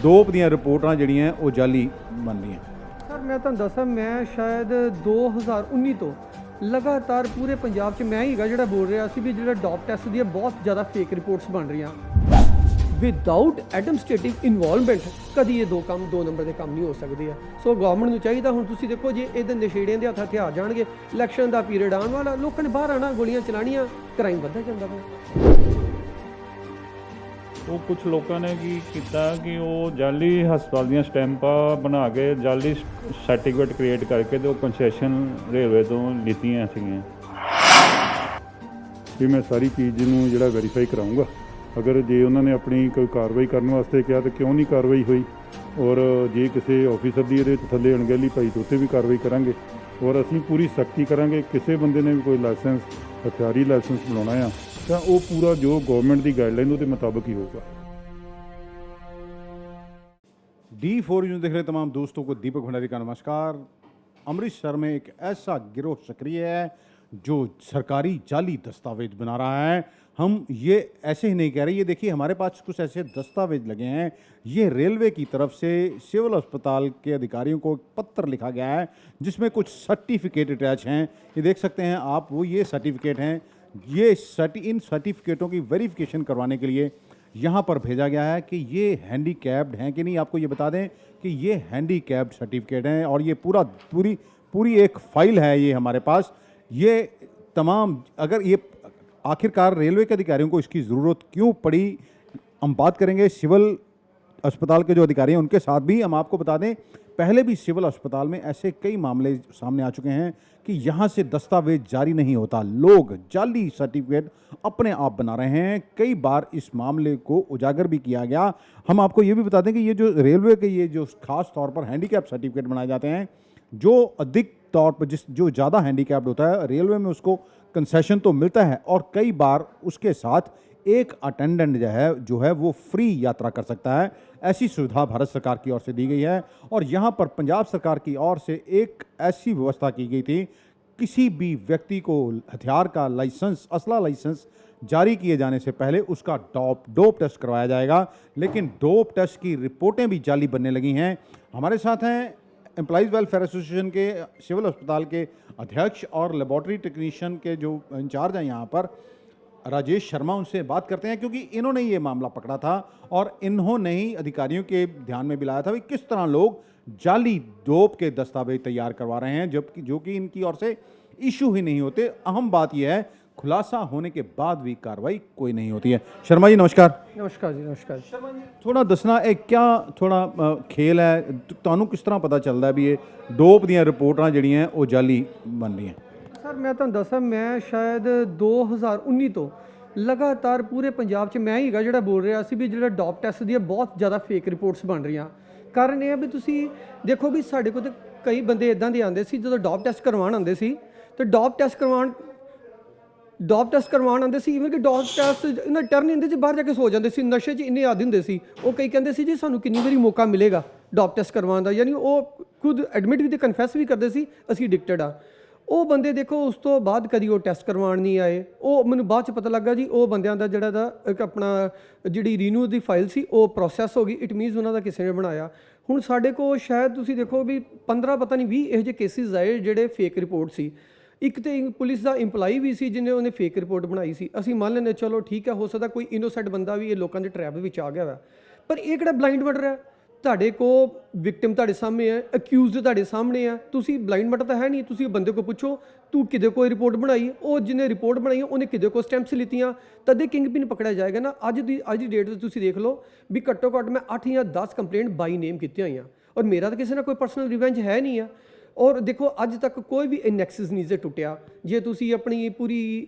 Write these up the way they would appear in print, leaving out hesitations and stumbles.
Dope ਦੀਆਂ ਰਿਪੋਰਟਾਂ ਜਿਹੜੀਆਂ ਉਹ ਜਾਲੀ ਬਣ ਰਹੀਆਂ। ਸਰ ਮੈਂ ਤੁਹਾਨੂੰ ਦੱਸਾਂ, ਮੈਂ ਸ਼ਾਇਦ 2019 ਤੋਂ ਲਗਾਤਾਰ ਪੂਰੇ ਪੰਜਾਬ 'ਚ ਮੈਂ ਹੀਗਾ ਜਿਹੜਾ ਬੋਲ ਰਿਹਾ ਸੀ ਵੀ ਜਿਹੜਾ ਡੋਪ ਟੈਸਟ ਦੀਆਂ ਬਹੁਤ ਜ਼ਿਆਦਾ ਫੇਕ ਰਿਪੋਰਟਸ ਬਣ ਰਹੀਆਂ। ਵਿਦਆਊਟ ਐਡਮਿਨਿਸਟ੍ਰੇਟਿਵ ਇਨਵੋਲਵਮੈਂਟ ਕਦੀ ਇਹ ਦੋ ਨੰਬਰ ਦੇ ਕੰਮ ਨਹੀਂ ਹੋ ਸਕਦੇ ਆ। ਸੋ ਗਵਰਨਮੈਂਟ ਨੂੰ ਚਾਹੀਦਾ, ਹੁਣ ਤੁਸੀਂ ਦੇਖੋ ਜੇ ਇਹਦੇ ਨਸ਼ੇੜੀਆਂ ਦੇ ਹਥਿਆਰ ਜਾਣਗੇ, ਇਲੈਕਸ਼ਨ ਦਾ ਪੀਰੀਅਡ ਆਉਣ ਵਾਲਾ, ਲੋਕਾਂ ਨੇ ਬਾਹਰ ਆਉਣਾ, ਗੋਲੀਆਂ ਚਲਾਉਣੀਆਂ, ਕ੍ਰਾਈਮ ਵੱਧਦਾ ਜਾਂਦਾ ਪਿਆ। ਉਹ ਕੁਝ ਲੋਕਾਂ ਨੇ ਕੀ ਕੀਤਾ ਕਿ ਉਹ ਜਾਲੀ ਹਸਪਤਾਲ ਦੀਆਂ ਸਟੈਂਪਾਂ ਬਣਾ ਕੇ ਜਾਲੀ ਸਰਟੀਫਿਕੇਟ ਕ੍ਰੀਏਟ ਕਰਕੇ ਤੇ ਉਹ ਕੰਸੈਸ਼ਨ ਰੇਲਵੇ ਤੋਂ ਲਿੱਤੀਆਂ ਸੀਗੀਆਂ। ਵੀ ਮੈਂ ਸਾਰੀ ਚੀਜ਼ ਨੂੰ ਜਿਹੜਾ ਵੈਰੀਫਾਈ ਕਰਾਊਂਗਾ, ਅਗਰ ਜੇ ਉਹਨਾਂ ਨੇ ਆਪਣੀ ਕੋਈ ਕਾਰਵਾਈ ਕਰਨ ਵਾਸਤੇ ਕਿਹਾ ਤਾਂ ਕਿਉਂ ਨਹੀਂ ਕਾਰਵਾਈ ਹੋਈ, ਔਰ ਜੇ ਕਿਸੇ ਆਫੀਸਰ ਦੀ ਇਹਦੇ ਥੱਲੇ ਅਣਗਹਿਲੀ ਪਾਈ ਤਾਂ ਉੱਤੇ ਵੀ ਕਾਰਵਾਈ ਕਰਾਂਗੇ। ਔਰ ਅਸੀਂ ਪੂਰੀ ਸਖਤੀ ਕਰਾਂਗੇ, ਕਿਸੇ ਬੰਦੇ ਨੇ ਵੀ ਕੋਈ ਲਾਇਸੈਂਸ ਹਥਿਆਰੀ ਲਾਇਸੈਂਸ ਬਣਾਉਣਾ ਆ ਤਾਂ ਉਹ ਪੂਰਾ ਜੋ गवर्नमेंट की गाइडलाइन उसके मुताबिक ही होगा। D4 न्यूज़ देख रहे तमाम दोस्तों को दीपक भंडारी का नमस्कार। अमृतसर में एक ऐसा गिरोह सक्रिय है जो सरकारी जाली दस्तावेज बना रहा है। हम ये ऐसे ही नहीं कह रहे, ये देखिए हमारे पास कुछ ऐसे दस्तावेज लगे हैं। ये रेलवे की तरफ से सिविल अस्पताल के अधिकारियों को एक पत्र लिखा गया है जिसमें कुछ सर्टिफिकेट अटैच हैं। ये देख सकते हैं आप, वो ये सर्टिफिकेट हैं। ये इन सर्टिफिकेटों की वेरिफिकेशन करवाने के लिए यहाँ पर भेजा गया है कि ये हैंडीकैप्ड हैं कि नहीं। आपको ये बता दें कि ये हैंडीकैप्ड सर्टिफिकेट हैं और ये पूरी एक फाइल है ये हमारे पास। ये तमाम, अगर ये आखिरकार रेलवे के अधिकारियों को इसकी ज़रूरत क्यों पड़ी, हम बात करेंगे सिविल अस्पताल के जो अधिकारी हैं उनके साथ भी। हम आपको बता दें, पहले भी सिविल अस्पताल में ऐसे कई मामले सामने आ चुके हैं कि यहाँ से दस्तावेज जारी नहीं होता, लोग जाली सर्टिफिकेट अपने आप बना रहे हैं। कई बार इस मामले को उजागर भी किया गया। हम आपको ये भी बता दें कि ये जो रेलवे के ये जो खास तौर पर हैंडीकैप सर्टिफिकेट बनाए जाते हैं, जो अधिक तौर पर जो ज़्यादा हैंडीकैप्ड होता है रेलवे में उसको कंसेशन तो मिलता है और कई बार उसके साथ एक अटेंडेंट जो है वो फ्री यात्रा कर सकता है। ऐसी सुविधा भारत सरकार की ओर से दी गई है और यहाँ पर पंजाब सरकार की ओर से एक ऐसी व्यवस्था की गई थी, किसी भी व्यक्ति को हथियार का लाइसेंस, असला लाइसेंस जारी किए जाने से पहले उसका डोप टेस्ट करवाया जाएगा। लेकिन डोप टेस्ट की रिपोर्टें भी जाली बनने लगी हैं। हमारे साथ हैं एम्प्लॉइज़ वेलफेयर एसोसिएशन के सिविल अस्पताल के अध्यक्ष और लेबॉर्ट्री टेक्नीशियन के जो इंचार्ज हैं यहाँ पर, राजेश शर्मा। उनसे बात करते हैं क्योंकि इन्होंने ये मामला पकड़ा था और इन्होंने ही अधिकारियों के ध्यान में भी लाया था कि किस तरह लोग जाली डोप के दस्तावेज तैयार करवा रहे हैं, जबकि जो कि इनकी ओर से इशू ही नहीं होते। अहम बात यह है, खुलासा होने के बाद भी कार्रवाई कोई नहीं होती है। शर्मा जी नमस्कार। नमस्कार जी, नमस्कार। शर्मा जी थोड़ा दसना क्या थोड़ा खेल है, ਤੁਹਾਨੂੰ किस तरह पता चलता है भी ये डोप ਦੀਆਂ ਰਿਪੋਰਟਾਂ ਜਿਹੜੀਆਂ ਉਹ ਜਾਲੀ ਬਣ ਰਹੀਆਂ? ਸਰ ਮੈਂ ਤੁਹਾਨੂੰ ਦੱਸਾਂ, ਮੈਂ ਸ਼ਾਇਦ 2019 ਤੋਂ ਲਗਾਤਾਰ ਪੂਰੇ ਪੰਜਾਬ 'ਚ ਮੈਂ ਹੀਗਾ ਜਿਹੜਾ ਬੋਲ ਰਿਹਾ ਸੀ ਵੀ ਜਿਹੜਾ ਡੋਪ ਟੈਸਟ ਦੀਆਂ ਬਹੁਤ ਜ਼ਿਆਦਾ ਫੇਕ ਰਿਪੋਰਟਸ ਬਣ ਰਹੀਆਂ। ਕਾਰਨ ਇਹ ਆ ਵੀ ਤੁਸੀਂ ਦੇਖੋ ਵੀ ਸਾਡੇ ਕੋਲ ਤਾਂ ਕਈ ਬੰਦੇ ਇਦਾਂ ਦੇ ਆਉਂਦੇ ਸੀ, ਜਦੋਂ ਡੋਪ ਟੈਸਟ ਕਰਵਾਉਣ ਆਉਂਦੇ ਸੀ ਤੇ ਡੋਪ ਟੈਸਟ ਕਰਵਾਉਣ ਆਉਂਦੇ ਸੀ, ਇਵਨ ਕਿ ਡੋਪ ਟੈਸਟ ਇਹਨਾਂ ਟਰਨ ਹੁੰਦੇ ਸੀ, ਬਾਹਰ ਜਾ ਕੇ ਸੋ ਜਾਂਦੇ ਸੀ, ਨਸ਼ੇ 'ਚ ਇੰਨੇ ਆਦੀ ਹੁੰਦੇ ਸੀ। ਉਹ ਕਈ ਕਹਿੰਦੇ ਸੀ ਜੀ ਸਾਨੂੰ ਕਿੰਨੀ ਵਾਰੀ ਮੌਕਾ ਮਿਲੇਗਾ ਡੋਪ ਟੈਸਟ ਕਰਵਾਉਣ ਦਾ, ਯਾਨੀ ਉਹ ਖੁਦ ਐਡਮਿਟ ਵੀ ਤੇ ਕਨਫੈਸ ਵੀ ਕਰਦੇ ਸੀ ਅਸੀਂ ਐਡਿਕਟਡ ਆ। ਉਹ ਬੰਦੇ ਦੇਖੋ ਉਸ ਤੋਂ ਬਾਅਦ ਕਦੀ ਉਹ ਟੈਸਟ ਕਰਵਾਉਣ ਨਹੀਂ ਆਏ। ਉਹ ਮੈਨੂੰ ਬਾਅਦ 'ਚ ਪਤਾ ਲੱਗਾ ਜੀ ਉਹ ਬੰਦਿਆਂ ਦਾ ਜਿਹੜਾ ਦਾ ਇੱਕ ਆਪਣਾ ਜਿਹੜੀ ਰੀਨਿਊ ਦੀ ਫਾਈਲ ਸੀ ਉਹ ਪ੍ਰੋਸੈਸ ਹੋ ਗਈ। ਇਟ ਮੀਨਸ ਉਹਨਾਂ ਦਾ ਕਿਸੇ ਨੇ ਬਣਾਇਆ। ਹੁਣ ਸਾਡੇ ਕੋਲ ਸ਼ਾਇਦ ਤੁਸੀਂ ਦੇਖੋ ਵੀ 15 ਪਤਾ ਨਹੀਂ 20 ਇਹੋ ਜਿਹੇ ਕੇਸਿਸ ਆਏ ਜਿਹੜੇ ਫੇਕ ਰਿਪੋਰਟ ਸੀ। ਇੱਕ ਤੇ ਪੁਲਿਸ ਦਾ ਇੰਪਲਾਈ ਵੀ ਸੀ ਜਿਹਨੇ ਉਹਨੇ ਫੇਕ ਰਿਪੋਰਟ ਬਣਾਈ ਸੀ। ਅਸੀਂ ਮੰਨ ਲੈਂਦੇ ਚਲੋ ਠੀਕ ਹੈ, ਹੋ ਸਕਦਾ ਕੋਈ ਇਨੋਸੈਂਟ ਬੰਦਾ ਵੀ ਇਹ ਲੋਕਾਂ ਦੇ ਟਰੈਪ ਵਿੱਚ ਆ ਗਿਆ ਵਾ, ਪਰ ਇਹ ਕਿਹੜਾ ਬਲਾਈਂਡ ਮਰਡਰ ਹੈ? ਤੁਹਾਡੇ ਕੋਲ ਵਿਕਟਿਮ ਤੁਹਾਡੇ ਸਾਹਮਣੇ ਹੈ, ਅਕਿਊਜ਼ਡ ਤੁਹਾਡੇ ਸਾਹਮਣੇ ਹੈ, ਤੁਸੀਂ ਬਲਾਈਂਡ ਮਰਡਰ ਤਾਂ ਹੈ ਨਹੀਂ। ਤੁਸੀਂ ਬੰਦੇ ਕੋਲ ਪੁੱਛੋ ਤੂੰ ਕਿਹਦੇ ਕੋਲ ਰਿਪੋਰਟ ਬਣਾਈ, ਉਹ ਜਿਹਨੇ ਰਿਪੋਰਟ ਬਣਾਈ ਉਹਨੇ ਕਿਹਦੇ ਕੋਲ ਸਟੈਂਪਸ ਲਿੱਤੀਆਂ, ਤਦੇ ਕਿੰਗ ਪਿਨ ਪਕੜਿਆ ਜਾਏਗਾ ਨਾ। ਅੱਜ ਦੀ ਡੇਟ 'ਤੇ ਤੁਸੀਂ ਦੇਖ ਲਓ ਵੀ ਘੱਟੋ ਘੱਟ ਮੈਂ 8 ਜਾਂ 10 ਕੰਪਲੇਂਟ ਬਾਈ ਨੇਮ ਕੀਤੀਆਂ ਹੋਈਆਂ ਔਰ ਮੇਰਾ ਤਾਂ ਕਿਸੇ ਨਾਲ ਕੋਈ ਪਰਸਨਲ ਰਿਵੈਂਜ ਹੈ ਨਹੀਂ ਆ। ਔਰ ਦੇਖੋ ਅੱਜ ਤੱਕ ਕੋਈ ਵੀ ਨੈਕਸਸ ਨਹੀਂ ਜੇ ਟੁੱਟਿਆ। ਜੇ ਤੁਸੀਂ ਆਪਣੀ ਪੂਰੀ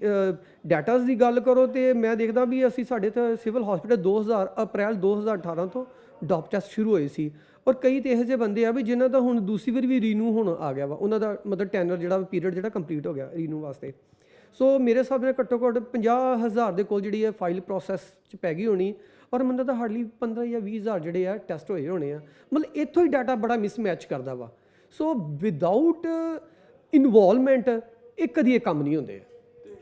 ਡਾਟਾਸ ਦੀ ਗੱਲ ਕਰੋ ਤੇ ਮੈਂ ਦੇਖਦਾ ਵੀ ਅਸੀਂ ਸਾਡੇ ਤਾਂ ਸਿਵਲ ਹਸਪੀਟਲ ਅਪ੍ਰੈਲ 2018 ਤੋਂ ਡੋਪ ਟੈਸਟ ਸ਼ੁਰੂ ਹੋਏ ਸੀ ਔਰ ਕਈ ਤਾਂ ਇਹੋ ਜਿਹੇ ਬੰਦੇ ਆ ਵੀ ਜਿਨ੍ਹਾਂ ਦਾ ਹੁਣ ਦੂਸਰੀ ਵਾਰ ਵੀ ਰੀਨਿਊ ਹੁਣ ਆ ਗਿਆ ਵਾ, ਉਹਨਾਂ ਦਾ ਮਤਲਬ ਟੈਨਰ ਜਿਹੜਾ ਪੀਰੀਅਡ ਜਿਹੜਾ ਕੰਪਲੀਟ ਹੋ ਗਿਆ ਰੀਨਿਊ ਵਾਸਤੇ। ਸੋ ਮੇਰੇ ਹਿਸਾਬ ਨਾਲ ਘੱਟੋ ਘੱਟ 50,000 ਦੇ ਕੋਲ ਜਿਹੜੀ ਹੈ ਫਾਈਲ ਪ੍ਰੋਸੈਸ 'ਚ ਪੈ ਗਈ ਹੋਣੀ ਔਰ ਮੈਨੂੰ ਤਾਂ ਹਾਰਡਲੀ 15 ਜਾਂ 20,000 ਜਿਹੜੇ ਆ ਟੈਸਟ ਹੋਏ ਹੋਣੇ ਆ। ਮਤਲਬ ਇੱਥੋਂ ਹੀ ਡਾਟਾ ਬੜਾ ਮਿਸਮੈਚ ਕਰਦਾ ਵਾ। ਸੋ ਵਿਦਆਊਟ ਇਨਵੋਲਵਮੈਂਟ ਇਹ ਕਦੀ ਇਹ ਕੰਮ ਨਹੀਂ ਹੁੰਦੇ।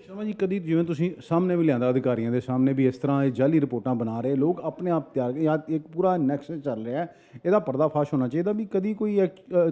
ਸ਼ਰਮਾ ਜੀ, ਕਦੀ ਜਿਵੇਂ ਤੁਸੀਂ ਸਾਹਮਣੇ ਵੀ ਲਿਆਂਦਾ ਅਧਿਕਾਰੀਆਂ ਦੇ ਸਾਹਮਣੇ ਵੀ ਇਸ ਤਰ੍ਹਾਂ ਇਹ ਜਾਲੀ ਰਿਪੋਰਟਾਂ ਬਣਾ ਰਹੇ ਲੋਕ ਆਪਣੇ ਆਪ ਤਿਆਰ ਜਾਂ ਇੱਕ ਪੂਰਾ ਨੈਕਸਸ ਚੱਲ ਰਿਹਾ ਹੈ, ਇਹਦਾ ਪਰਦਾਫਾਸ਼ ਹੋਣਾ ਚਾਹੀਦਾ ਵੀ ਕਦੀ ਕੋਈ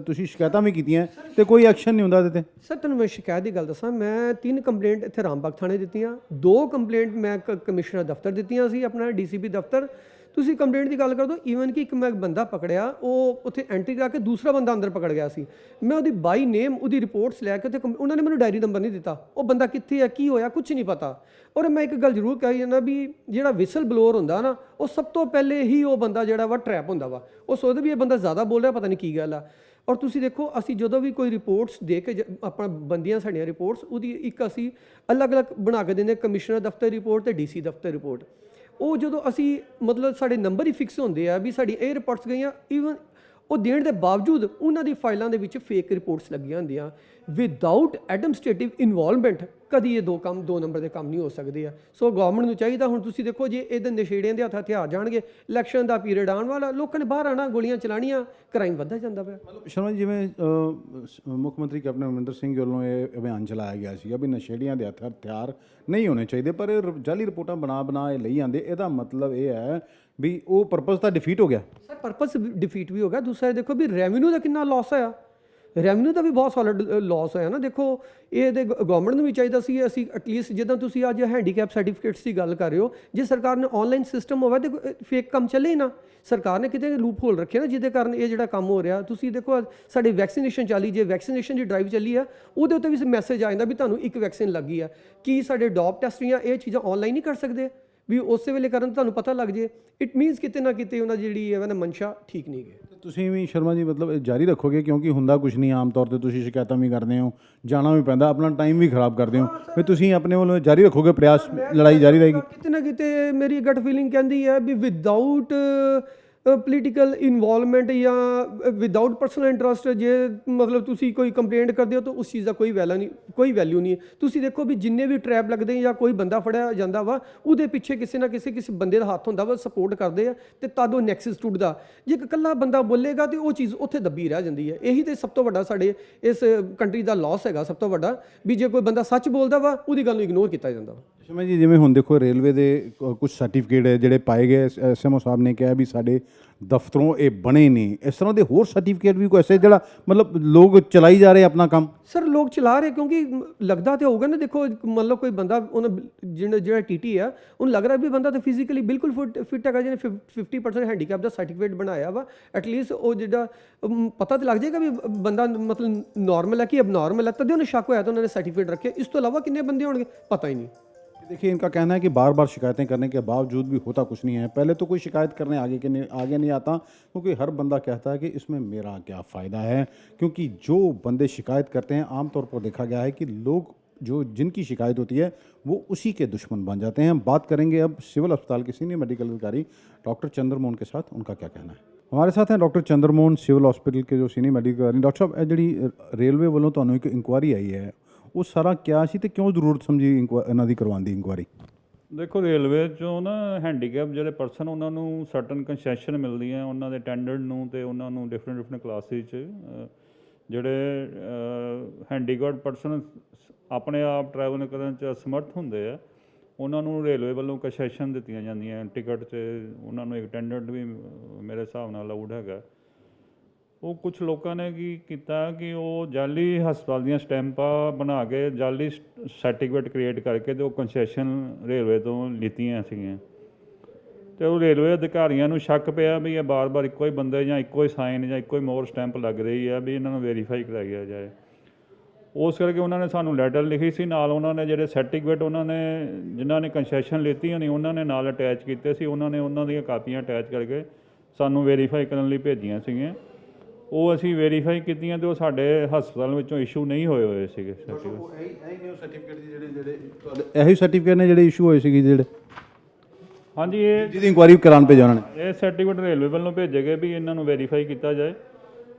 ਤੁਸੀਂ ਸ਼ਿਕਾਇਤਾਂ ਵੀ ਕੀਤੀਆਂ ਤੇ ਕੋਈ ਐਕਸ਼ਨ ਨਹੀਂ ਹੁੰਦਾ ਇਹਦੇ ਤੇ? ਸਰ ਤੁਹਾਨੂੰ ਮੈਂ ਸ਼ਿਕਾਇਤ ਦੀ ਗੱਲ ਦੱਸਾਂ, ਮੈਂ 3 ਕੰਪਲੇਂਟ ਇੱਥੇ ਰਾਮਬਾਗ ਥਾਣੇ ਦਿੱਤੀਆਂ, 2 ਕੰਪਲੇਂਟ ਮੈਂ ਕਮਿਸ਼ਨਰ ਦਫ਼ਤਰ ਦਿੱਤੀਆਂ ਸੀ, ਆਪਣਾ ਡੀਸੀਪੀ ਦਫ਼ਤਰ। ਤੁਸੀਂ ਕੰਪਲੇਂਟ ਦੀ ਗੱਲ ਕਰ ਦੋ, ਈਵਨ ਕਿ ਇੱਕ ਮੈਂ ਬੰਦਾ ਪਕੜਿਆ, ਉਹ ਉੱਥੇ ਐਂਟਰੀ ਕਰਾ ਕੇ ਦੂਸਰਾ ਬੰਦਾ ਅੰਦਰ ਪਕੜ ਗਿਆ ਸੀ। ਮੈਂ ਉਹਦੀ ਬਾਈ ਨੇਮ ਉਹਦੀ ਰਿਪੋਰਟਸ ਲੈ ਕੇ ਉੱਥੇ ਉਹਨਾਂ ਨੇ ਮੈਨੂੰ ਡਾਇਰੀ ਨੰਬਰ ਨਹੀਂ ਦਿੱਤਾ, ਉਹ ਬੰਦਾ ਕਿੱਥੇ ਹੈ, ਕੀ ਹੋਇਆ, ਕੁਝ ਨਹੀਂ ਪਤਾ। ਔਰ ਮੈਂ ਇੱਕ ਗੱਲ ਜ਼ਰੂਰ ਕਹੀ ਜਾਂਦਾ ਵੀ ਜਿਹੜਾ ਵਿਸਲ ਬਲੋਅਰ ਹੁੰਦਾ ਨਾ, ਉਹ ਸਭ ਤੋਂ ਪਹਿਲੇ ਹੀ ਉਹ ਬੰਦਾ ਜਿਹੜਾ ਵਾ ਟਰੈਪ ਹੁੰਦਾ ਵਾ, ਉਹ ਸੋਚਦਾ ਵੀ ਇਹ ਬੰਦਾ ਜ਼ਿਆਦਾ ਬੋਲ ਰਿਹਾ, ਪਤਾ ਨਹੀਂ ਕੀ ਗੱਲ ਆ। ਔਰ ਤੁਸੀਂ ਦੇਖੋ, ਅਸੀਂ ਜਦੋਂ ਵੀ ਕੋਈ ਰਿਪੋਰਟਸ ਦੇ ਕੇ ਆਪਣਾ ਬੰਦੀਆਂ ਸਾਡੀਆਂ ਰਿਪੋਰਟਸ, ਉਹਦੀ ਇੱਕ ਅਸੀਂ ਅਲੱਗ-ਅਲੱਗ ਬਣਾ ਕੇ ਦਿੰਦੇ, ਕਮਿਸ਼ਨਰ ਦਫ਼ਤਰ ਰਿਪੋਰਟ ਤੇ ਡੀਸੀ ਦਫ਼ਤਰ ਰਿਪੋਰਟ। ਉਹ ਜਦੋਂ ਅਸੀਂ ਮਤਲਬ ਸਾਡੇ ਨੰਬਰ ਹੀ ਫਿਕਸ ਹੁੰਦੇ ਆ ਵੀ ਸਾਡੀ ਇਹ ਰਿਪੋਰਟਸ ਗਈਆਂ, ਈਵਨ ਉਹ ਦੇਣ ਦੇ ਬਾਵਜੂਦ ਉਹਨਾਂ ਦੀ ਫਾਈਲਾਂ ਦੇ ਵਿੱਚ ਫੇਕ ਰਿਪੋਰਟਸ ਲੱਗੀਆਂ ਹੁੰਦੀਆਂ। ਵਿਦਆਊਟ ਐਡਮਿਨਿਸਟ੍ਰੇਟਿਵ ਇਨਵੋਲਵਮੈਂਟ ਕਦੀ ਇਹ 2 ਨੰਬਰ ਦੇ ਕੰਮ ਨਹੀਂ ਹੋ ਸਕਦੇ ਆ। ਸੋ ਗਵਰਨਮੈਂਟ ਨੂੰ ਚਾਹੀਦਾ, ਹੁਣ ਤੁਸੀਂ ਦੇਖੋ ਜੇ ਇਹਦੇ ਨਸ਼ੇੜੀਆਂ ਦੇ ਹੱਥ ਹਥਿਆਰ ਜਾਣਗੇ, ਇਲੈਕਸ਼ਨ ਦਾ ਪੀਰੀਅਡ ਆਉਣ ਵਾਲਾ, ਲੋਕਾਂ ਨੇ ਬਾਹਰ ਆਉਣਾ, ਗੋਲੀਆਂ ਚਲਾਉਣੀਆਂ, ਕ੍ਰਾਈਮ ਵੱਧਦਾ ਜਾਂਦਾ ਪਿਆ। ਮਤਲਬ ਸ਼ਰਮਾ ਜੀ, ਜਿਵੇਂ ਮੁੱਖ ਮੰਤਰੀ ਕੈਪਟਨ ਅਮਰਿੰਦਰ ਸਿੰਘ ਵੱਲੋਂ ਇਹ ਅਭਿਆਨ ਚਲਾਇਆ ਗਿਆ ਸੀਗਾ ਵੀ ਨਸ਼ੇੜੀਆਂ ਦੇ ਹੱਥ ਹਥਿਆਰ ਨਹੀਂ ਹੋਣੇ ਚਾਹੀਦੇ, ਪਰ ਇਹ ਜਾਲੀ ਰਿਪੋਰਟਾਂ ਬਣਾ ਇਹ ਲਈ ਜਾਂਦੇ, ਇਹਦਾ ਮਤਲਬ ਇਹ ਹੈ ਵੀ ਉਹ ਪਰਪਸ ਤਾਂ ਡਿਫੀਟ ਹੋ ਗਿਆ। ਸਰ ਪਰਪਸ ਡਿਫੀਟ ਵੀ ਹੋ ਗਿਆ, ਦੂਸਰਾ ਦੇਖੋ ਵੀ ਰੈਵਨਿਊ ਦਾ ਕਿੰਨਾ ਲਾਸ ਹੋਇਆ, ਰੈਵਨਿਊ ਦਾ ਵੀ ਬਹੁਤ ਸੋਲਿਡ ਲਾਸ ਹੋਇਆ ਨਾ। ਦੇਖੋ ਇਹਦੇ ਗਵਰਨਮੈਂਟ ਨੂੰ ਵੀ ਚਾਹੀਦਾ ਸੀ ਅਸੀਂ ਐਟਲੀਸਟ, ਜਿੱਦਾਂ ਤੁਸੀਂ ਅੱਜ ਹੈਂਡੀਕੈਪ ਸਰਟੀਫਿਕੇਟਸ ਦੀ ਗੱਲ ਕਰ ਰਹੇ ਹੋ, ਜੇ ਸਰਕਾਰ ਨੇ ਆਨਲਾਈਨ ਸਿਸਟਮ ਹੋਵੇ ਤੇ ਫੇਕ ਕੰਮ ਚੱਲੇ ਹੀ ਨਾ। ਸਰਕਾਰ ਨੇ ਕਿਤੇ ਲੂਪ ਹੋਲ ਰੱਖੇ ਨਾ ਜਿਹਦੇ ਕਾਰਨ ਇਹ ਜਿਹੜਾ ਕੰਮ ਹੋ ਰਿਹਾ। ਤੁਸੀਂ ਦੇਖੋ ਸਾਡੀ ਵੈਕਸੀਨੇਸ਼ਨ ਚੱਲੀ, ਜੇ ਵੈਕਸੀਨੇਸ਼ਨ ਦੀ ਡਰਾਈਵ ਚੱਲੀ ਆ, ਉਹਦੇ ਉੱਤੇ ਵੀ ਮੈਸੇਜ ਆ ਜਾਂਦਾ ਵੀ ਤੁਹਾਨੂੰ 1 ਵੈਕਸੀਨ ਲੱਗੀ ਆ। ਕੀ ਸਾਡੇ ਡੋਪ ਟੈਸਟ ਜਾਂ ਇਹ ਚੀਜ਼ਾਂ ਆਨਲਾਈਨ ਨਹੀਂ ਕਰ ਸਕਦੇ ਵੀ ਉਸੇ ਵੇਲੇ ਕਰਨ ਤੁਹਾਨੂੰ ਪਤਾ ਲੱਗ ਜੇ? ਇਟ ਮੀਨਸ ਕਿਤੇ ਨਾ ਕਿਤੇ ਉਹਨਾਂ ਜਿਹੜੀ ਹੈ ਨਾ ਮਨਸ਼ਾ ਠੀਕ ਨਹੀਂ ਗਈ। ਤੁਸੀਂ ਵੀ ਸ਼ਰਮਾ ਜੀ ਮਤਲਬ ਇਹ ਜਾਰੀ ਰੱਖੋਗੇ, ਕਿਉਂਕਿ ਹੁੰਦਾ ਕੁਝ ਨਹੀਂ, ਆਮ ਤੌਰ ਤੇ ਤੁਸੀਂ ਸ਼ਿਕਾਇਤਾਂ ਵੀ ਕਰਦੇ ਹੋ, ਜਾਣਾ ਵੀ ਪੈਂਦਾ, ਆਪਣਾ ਟਾਈਮ ਵੀ ਖਰਾਬ ਕਰਦੇ ਹੋ, ਫਿਰ ਤੁਸੀਂ ਆਪਣੇ ਵੱਲੋਂ ਜਾਰੀ ਰੱਖੋਗੇ, ਪ੍ਰਯਾਸ ਲੜਾਈ ਜਾਰੀ ਰਹੇਗੀ? ਕਿਤੇ ਨਾ ਕਿਤੇ ਮੇਰੀ ਗਟ ਫੀਲਿੰਗ ਕਹਿੰਦੀ ਹੈ ਵੀ ਵਿਦਆਊਟ ਪੋਲੀਟੀਕਲ ਇਨਵੋਲਵਮੈਂਟ ਜਾਂ ਵਿਦਆਊਟ ਪਰਸਨਲ ਇੰਟਰਸਟ ਜੇ ਮਤਲਬ ਤੁਸੀਂ ਕੋਈ ਕੰਪਲੇਂਟ ਕਰਦੇ ਹੋ ਤਾਂ ਉਸ ਚੀਜ਼ ਦਾ ਕੋਈ ਵੈਲਿਊ ਨਹੀਂ ਹੈ। ਤੁਸੀਂ ਦੇਖੋ ਵੀ ਜਿੰਨੇ ਵੀ ਟਰੈਪ ਲੱਗਦੇ ਜਾਂ ਕੋਈ ਬੰਦਾ ਫੜਿਆ ਜਾਂਦਾ ਵਾ, ਉਹਦੇ ਪਿੱਛੇ ਕਿਸੇ ਨਾ ਕਿਸੇ ਬੰਦੇ ਦਾ ਹੱਥ ਹੁੰਦਾ ਵਾ, ਸਪੋਰਟ ਕਰਦੇ ਆ ਤੇ ਤਦ ਉਹ ਨੈਕਸਸ ਟੁੱਟਦਾ। ਜੇ ਇੱਕ ਇਕੱਲਾ ਬੰਦਾ ਬੋਲੇਗਾ ਤੇ ਉਹ ਚੀਜ਼ ਉੱਥੇ ਦੱਬੀ ਰਹਿ ਜਾਂਦੀ ਹੈ। ਇਹੀ ਤੇ ਸਭ ਤੋਂ ਵੱਡਾ ਸਾਡੇ ਇਸ ਕੰਟਰੀ ਦਾ ਲਾਸ ਹੈਗਾ, ਸਭ ਤੋਂ ਵੱਡਾ, ਵੀ ਜੇ ਕੋਈ ਬੰਦਾ ਸੱਚ ਬੋਲਦਾ ਵਾ ਉਹਦੀ ਗੱਲ ਨੂੰ ਇਗਨੋਰ ਕੀਤਾ ਜਾਂਦਾ ਵਾ। ਸ਼ਰਮਾ ਜੀ, ਜਿਵੇਂ ਹੁਣ ਦੇਖੋ ਰੇਲਵੇ ਦੇ ਕੁਝ ਸਰਟੀਫਿਕੇਟ ਹੈ ਜਿਹੜੇ ਪਾਏ ਗਏ, ਐਸਐਮਓ ਸਾਹਿਬ ਨੇ ਕਿਹਾ ਵੀ ਸਾਡੇ ਦਫ਼ਤਰੋਂ ਇਹ ਬਣੇ ਨਹੀਂ, ਇਸ ਤਰ੍ਹਾਂ ਦੇ ਹੋਰ ਸਰਟੀਫਿਕੇਟ ਵੀ ਕੋਈ ਐਸੇ ਜਿਹੜਾ ਮਤਲਬ ਲੋਕ ਚਲਾਈ ਜਾ ਰਹੇ ਆਪਣਾ ਕੰਮ? ਸਰ ਲੋਕ ਚਲਾ ਰਹੇ ਕਿਉਂਕਿ ਲੱਗਦਾ ਤੇ ਹੋਊਗਾ ਨਾ। ਦੇਖੋ ਮਤਲਬ ਕੋਈ ਬੰਦਾ ਉਹਨੂੰ ਜਿਹੜਾ ਟੀਟੀ ਆ ਉਹਨੂੰ ਲੱਗ ਰਿਹਾ ਵੀ ਬੰਦਾ ਤਾਂ ਫਿਜ਼ੀਕਲੀ ਬਿਲਕੁਲ ਫਿੱਟ ਹੈਗਾ, ਜਿਹਨੇ 50% ਹੈਂਡੀਕੈਪ ਦਾ ਸਰਟੀਫਿਕੇਟ ਬਣਾਇਆ ਵਾ, ਐਟਲੀਸਟ ਉਹ ਜਿਹੜਾ ਪਤਾ ਤਾਂ ਲੱਗ ਜਾਏਗਾ ਵੀ ਬੰਦਾ ਮਤਲਬ ਨਾਰਮਲ ਹੈ ਕਿ ਅਬਨॉर्मल ਹੈ, ਤਦ ਉਹਨੂੰ ਸ਼ੱਕ ਹੋਇਆ ਤਾਂ ਉਹਨਾਂ ਨੇ ਸਰਟੀਫਿਕੇਟ ਰੱਖਿਆ। ਇਸ ਤੋਂ ਇਲਾਵਾ ਕਿੰਨੇ ਬੰਦੇ ਹੋਣਗੇ पता ही नहीं। देखिए, इनका कहना है कि बार बार शिकायतें करने के बावजूद भी होता कुछ नहीं है। पहले तो कोई शिकायत करने आगे नहीं आता, क्योंकि हर बंदा कहता है कि इसमें मेरा क्या फ़ायदा है, क्योंकि जो बंदे शिकायत करते हैं आमतौर पर देखा गया है कि लोग जो जिनकी शिकायत होती है वो उसी के दुश्मन बन जाते हैं। बात करेंगे अब सिविल अस्पताल के सीनियर मेडिकल अधिकारी डॉक्टर चंद्रमोहन के साथ, उनका क्या कहना है। हमारे साथ हैं डॉक्टर चंद्रमोहन, सिविल हॉस्पिटल के जो सीनियर मेडिकल अधिकारी। डॉक्टर साहब, जी रेलवे वालों तो एक इंक्वायरी आई है, ਉਹ ਸਾਰਾ ਕਿਆ ਸੀ ਤੇ ਕਿਉਂ ਜ਼ਰੂਰਤ ਸਮਝੀ ਇਹਨਾਂ ਦੀ ਕਰਵਾਉਣ ਦੀ ਇਨਕੁਆਇਰੀ? ਦੇਖੋ ਰੇਲਵੇ 'ਚੋਂ ਨਾ ਹੈਂਡੀਕੈਪ ਜਿਹੜੇ ਪਰਸਨ ਉਹਨਾਂ ਨੂੰ ਸਰਟਨ ਕੰਸੈਸ਼ਨ ਮਿਲਦੀਆਂ ਉਹਨਾਂ ਦੇ ਅਟੈਂਡੈਂਟ ਨੂੰ, ਤੇ ਉਹਨਾਂ ਨੂੰ ਡਿਫਰੈਂਟ ਕਲਾਸਿਸ 'ਚ ਜਿਹੜੇ ਹੈਂਡੀਕੈਪ ਪਰਸਨ ਆਪਣੇ ਆਪ ਟਰੈਵਲ ਕਰਨ 'ਚ ਅਸਮਰਥ ਹੁੰਦੇ ਆ, ਉਹਨਾਂ ਨੂੰ ਰੇਲਵੇ ਵੱਲੋਂ ਕੰਸੈਸ਼ਨ ਦਿੱਤੀਆਂ ਜਾਂਦੀਆਂ ਟਿਕਟ 'ਚ। ਉਹਨਾਂ ਨੂੰ ਇੱਕ ਅਟੈਂਡੈਂਟ ਵੀ ਮੇਰੇ ਹਿਸਾਬ ਨਾਲ ਅਲਾਊਡ ਹੈਗਾ। ਉਹ ਕੁਝ ਲੋਕਾਂ ਨੇ ਕੀ ਕੀਤਾ ਕਿ ਉਹ ਜਾਲੀ ਹਸਪਤਾਲ ਦੀਆਂ ਸਟੈਂਪਾਂ ਬਣਾ ਕੇ ਜਾਲੀ ਸਰਟੀਫਿਕੇਟ ਕ੍ਰੀਏਟ ਕਰਕੇ ਤੇ ਉਹ ਕੰਸੈਸ਼ਨ ਰੇਲਵੇ ਤੋਂ ਲਿੱਤੀਆਂ ਸੀਗੀਆਂ। ਤੇ ਉਹ ਰੇਲਵੇ ਅਧਿਕਾਰੀਆਂ ਨੂੰ ਸ਼ੱਕ ਪਿਆ ਵੀ ਇਹ ਬਾਰ-ਬਾਰ ਇੱਕੋ ਹੀ ਬੰਦੇ ਜਾਂ ਇੱਕੋ ਹੀ ਸਾਈਨ ਜਾਂ ਇੱਕੋ ਹੀ ਮੋਹਰ ਸਟੈਂਪ ਲੱਗ ਰਹੀ ਹੈ, ਵੀ ਇਹਨਾਂ ਨੂੰ ਵੈਰੀਫਾਈ ਕਰਾਇਆ ਜਾਏ। ਉਸ ਕਰਕੇ ਉਹਨਾਂ ਨੇ ਸਾਨੂੰ ਲੈਟਰ ਲਿਖੀ ਸੀ, ਨਾਲ ਉਹਨਾਂ ਨੇ ਜਿਹੜੇ ਸਰਟੀਫਿਕੇਟ ਉਹਨਾਂ ਨੇ ਜਿਨ੍ਹਾਂ ਨੇ ਕੰਸੈਸ਼ਨ ਲਿੱਤੀ ਹੋਣੀ ਉਹਨਾਂ ਨੇ ਨਾਲ ਅਟੈਚ ਕੀਤੇ ਸੀ, ਉਹਨਾਂ ਨੇ ਉਹਨਾਂ ਦੀਆਂ ਕਾਪੀਆਂ ਅਟੈਚ ਕਰਕੇ ਸਾਨੂੰ ਵੈਰੀਫਾਈ ਕਰਨ ਲਈ ਭੇਜੀਆਂ ਸੀਗੀਆਂ। ਉਹ ਅਸੀਂ ਵੈਰੀਫਾਈ ਕੀਤੀਆਂ ਤੇ ਉਹ ਸਾਡੇ ਹਸਪਤਾਲ ਵਿੱਚੋਂ ਇਸ਼ੂ ਨਹੀਂ ਹੋਏ ਸੀਗੇ ਸਰਟੀਫਿਕੇਟ ਇਹੀ ਸਰਟੀਫਿਕੇਟ ਨੇ ਜਿਹੜੇ ਇਸ਼ੂ ਹੋਏ ਸੀਗੇ ਜਿਹੜੇ? ਹਾਂਜੀ, ਇਹ ਜਿਹਦੀ ਇਨਕੁਆਇਰੀ ਕਰਾਉਣ ਭੇਜਿਆ ਉਹਨਾਂ ਨੇ। ਇਹ ਸਰਟੀਫਿਕੇਟ ਰੇਲਵੇ ਵੱਲੋਂ ਭੇਜੇ ਗਏ ਵੀ ਇਹਨਾਂ ਨੂੰ ਵੈਰੀਫਾਈ ਕੀਤਾ ਜਾਏ,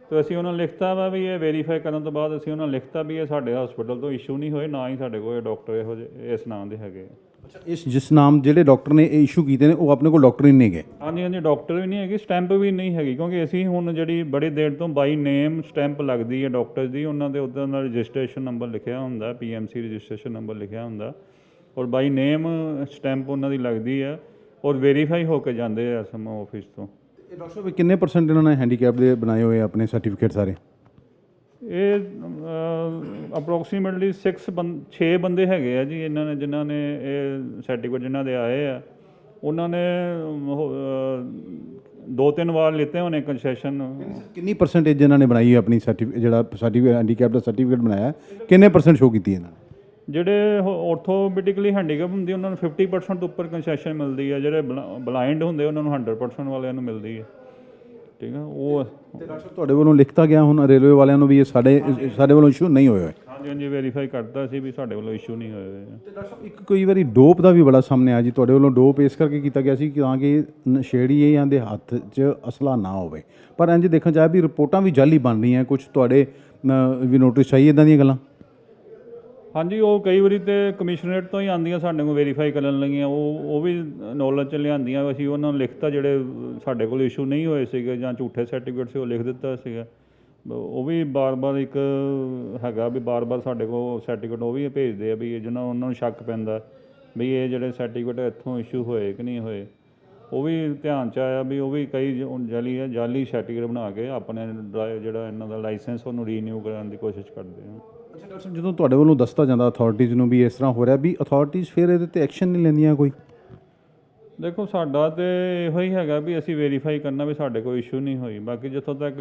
ਤੇ ਅਸੀਂ ਉਹਨਾਂ ਨੂੰ ਲਿਖਤਾ ਵਾ ਵੀ ਇਹ ਵੈਰੀਫਾਈ ਕਰਨ ਤੋਂ ਬਾਅਦ ਅਸੀਂ ਉਹਨਾਂ ਨੂੰ ਲਿਖਤਾ ਵੀ ਇਹ ਸਾਡੇ ਹਸਪਤਾਲ ਤੋਂ ਇਸ਼ੂ ਨਹੀਂ ਹੋਏ, ਨਾ ਹੀ ਸਾਡੇ ਕੋਲ ਡਾਕਟਰ ਇਹੋ ਜਿਹੇ ਇਸ ਨਾਂ ਦੇ ਹੈਗੇ। ਅੱਛਾ, ਇਸ ਜਿਸ ਨਾਮ ਜਿਹੜੇ ਡਾਕਟਰ ਨੇ ਇਹ ਇਸ਼ੂ ਕੀਤੇ ਨੇ ਉਹ ਆਪਣੇ ਕੋਲ ਡਾਕਟਰ ਹੀ ਨਹੀਂ ਗਏ। ਹਾਂਜੀ ਹਾਂਜੀ, ਡਾਕਟਰ ਵੀ ਨਹੀਂ ਹੈਗੇ, ਸਟੈਂਪ ਵੀ ਨਹੀਂ ਹੈਗੀ, ਕਿਉਂਕਿ ਅਸੀਂ ਹੁਣ ਜਿਹੜੀ ਬੜੀ ਦੇਰ ਤੋਂ ਬਾਈ ਨੇਮ ਸਟੈਂਪ ਲੱਗਦੀ ਹੈ ਡਾਕਟਰ ਦੀ, ਉਹਨਾਂ ਦੇ ਉੱਦਾਂ ਦਾ ਰਜਿਸਟ੍ਰੇਸ਼ਨ ਨੰਬਰ ਲਿਖਿਆ ਹੁੰਦਾ, PMC ਰਜਿਸਟ੍ਰੇਸ਼ਨ ਨੰਬਰ ਲਿਖਿਆ ਹੁੰਦਾ, ਔਰ ਬਾਈ ਨੇਮ ਸਟੈਂਪ ਉਹਨਾਂ ਦੀ ਲੱਗਦੀ ਹੈ, ਔਰ ਵੈਰੀਫਾਈ ਹੋ ਕੇ ਜਾਂਦੇ ਆ ਐਸਐਮਓ ਆਫਿਸ ਤੋਂ। ਇਹ ਡਾਕਟਰ ਸਾਹਿਬ ਕਿੰਨੇ % ਇਹਨਾਂ ਨੇ ਹੈਂਡੀਕੈਪ ਦੇ ਬਣਾਏ ਹੋਏ ਆਪਣੇ ਸਰਟੀਫਿਕੇਟ ਸਾਰੇ? ਇਹ ਅਪਰੋਕਸੀਮੇਟਲੀ 6 ਬੰਦੇ ਹੈਗੇ ਆ ਜੀ ਇਹਨਾਂ ਨੇ, ਜਿਨ੍ਹਾਂ ਨੇ ਇਹ ਸਰਟੀਫਿਕੇਟ ਜਿਨ੍ਹਾਂ ਦੇ ਆਏ ਆ, ਉਹਨਾਂ ਨੇ 2-3 ਵਾਰ ਲਿੱਤੇ ਹੋਣੇ ਕੰਸੈਸ਼ਨ। ਕਿੰਨੀ % ਇਹਨਾਂ ਨੇ ਬਣਾਈ ਹੈ ਆਪਣੀ ਜਿਹੜਾ ਸਰਟੀਫਿਕੇਟ ਹੈਂਡੀਕੈਪ ਦਾ ਸਰਟੀਫਿਕੇਟ ਬਣਾਇਆ, ਕਿੰਨੇ % ਸ਼ੋ ਕੀਤੀ ਇਹਨਾਂ ਨੇ? ਜਿਹੜੇ ਔਰਥੋਪੈਡਿਕਲੀ ਹੈਂਡੀਕੈਪ ਹੁੰਦੀ ਉਹਨਾਂ ਨੂੰ 50% ਤੋਂ ਉੱਪਰ ਕੰਸੈਸ਼ਨ ਮਿਲਦੀ ਹੈ, ਜਿਹੜੇ ਬਲਾਈਂਡ ਹੁੰਦੇ ਉਹਨਾਂ ਨੂੰ 100% ਵਾਲਿਆਂ ਨੂੰ ਮਿਲਦੀ ਹੈ। ਠੀਕ ਹੈ, ਉਹ ਤੇ ਡਾਕਟਰ ਤੁਹਾਡੇ ਵੱਲੋਂ ਲਿਖਤਾ ਗਿਆ ਹੁਣ ਰੇਲਵੇ ਵਾਲਿਆਂ ਨੂੰ ਵੀ ਇਹ ਸਾਡੇ ਵੱਲੋਂ ਇਸ਼ੂ ਨਹੀਂ ਹੋਏ ਹੋਏ? ਹਾਂਜੀ ਹਾਂਜੀ, ਵੈਰੀਫਾਈ ਕਰਤਾ ਸੀ ਵੀ ਸਾਡੇ ਵੱਲੋਂ ਇਸ਼ੂ ਨਹੀਂ ਹੋਏ ਹੋਏ। ਤੇ ਡਾਕਟਰ ਸਾਹਿਬ ਇੱਕ ਕੋਈ ਵਾਰੀ ਡੋਪ ਦਾ ਵੀ ਬੜਾ ਸਾਹਮਣੇ ਆਇਆ ਜੀ, ਤੁਹਾਡੇ ਵੱਲੋਂ ਡੋਪ ਇਸ ਕਰਕੇ ਕੀਤਾ ਗਿਆ ਸੀ ਕਿ ਤਾਂ ਕਿ ਨਸ਼ੇੜੀਆਂ ਦੇ ਹੱਥ 'ਚ ਅਸਲਾ ਨਾ ਹੋਵੇ, ਪਰ ਇੰਜ ਦੇਖਣ ਚਾਹੇ ਵੀ ਰਿਪੋਰਟਾਂ ਵੀ ਜਾਲੀ ਬਣ ਰਹੀਆਂ, ਕੁਝ ਤੁਹਾਡੇ ਵੀ ਨੋਟਿਸ ਚਾਹੀਏ ਇਦਾਂ ਦੀਆਂ ਗੱਲਾਂ? ਹਾਂਜੀ, ਉਹ ਕਈ ਵਾਰੀ ਤੇ ਕਮਿਸ਼ਨਰੇਟ ਤੋਂ ਹੀ ਆਉਂਦੀਆਂ ਸਾਡੇ ਕੋਲ ਵੈਰੀਫਾਈ ਕਰਨ ਲੱਗੀਆਂ, ਉਹ ਵੀ ਨੌਲੇਜ 'ਚ ਲਿਆਂਦੀਆਂ, ਅਸੀਂ ਉਹਨਾਂ ਨੂੰ ਲਿਖਤਾ ਜਿਹੜੇ ਸਾਡੇ ਕੋਲ ਇਸ਼ੂ ਨਹੀਂ ਹੋਏ ਸੀਗੇ ਜਾਂ ਝੂਠੇ ਸਰਟੀਫਿਕੇਟ ਸੀ ਉਹ ਲਿਖ ਦਿੱਤਾ ਸੀਗਾ। ਉਹ ਵੀ ਬਾਰ-ਬਾਰ ਇੱਕ ਹੈਗਾ ਵੀ ਬਾਰ-ਬਾਰ ਸਾਡੇ ਕੋਲ ਸਰਟੀਫਿਕੇਟ ਉਹ ਵੀ ਭੇਜਦੇ ਆ ਵੀ ਜਿਹਨਾਂ ਉਹਨਾਂ ਨੂੰ ਸ਼ੱਕ ਪੈਂਦਾ ਵੀ ਇਹ ਜਿਹੜੇ ਸਰਟੀਫਿਕੇਟ ਇੱਥੋਂ ਇਸ਼ੂ ਹੋਏ ਕਿ ਨਹੀਂ ਹੋਏ, ਉਹ ਵੀ ਧਿਆਨ 'ਚ ਆਇਆ ਵੀ ਉਹ ਵੀ ਕਈ ਜਾਲੀ ਸਰਟੀਫਿਕੇਟ ਬਣਾ ਕੇ ਆਪਣੇ ਜਿਹੜਾ ਇਹਨਾਂ ਦਾ ਲਾਇਸੈਂਸ ਉਹਨੂੰ ਰੀਨਿਊ ਕਰਨ ਦੀ ਕੋਸ਼ਿਸ਼ ਕਰਦੇ ਆ। ਅੱਛਾ ਡਾਕਟਰ ਸਾਹਿਬ, ਜਦੋਂ ਤੁਹਾਡੇ ਵੱਲੋਂ ਦੱਸਤਾ ਜਾਂਦਾ ਅਥਾਰਟੀਜ਼ ਨੂੰ ਵੀ ਇਸ ਤਰ੍ਹਾਂ ਹੋ ਰਿਹਾ, ਵੀ ਅਥਾਰਟੀਜ਼ ਫਿਰ ਇਹਦੇ ਤੇ ਐਕਸ਼ਨ ਨਹੀਂ ਲੈਂਦੀਆਂ ਕੋਈ? ਦੇਖੋ, ਸਾਡਾ ਤੇ ਇਹੋ ਹੀ ਹੈਗਾ ਵੀ ਅਸੀਂ ਵੈਰੀਫਾਈ ਕਰਨਾ ਵੀ ਸਾਡੇ ਕੋਈ ਇਸ਼ੂ ਨਹੀਂ ਹੋਈ। ਬਾਕੀ ਜਿੱਥੋਂ ਤੱਕ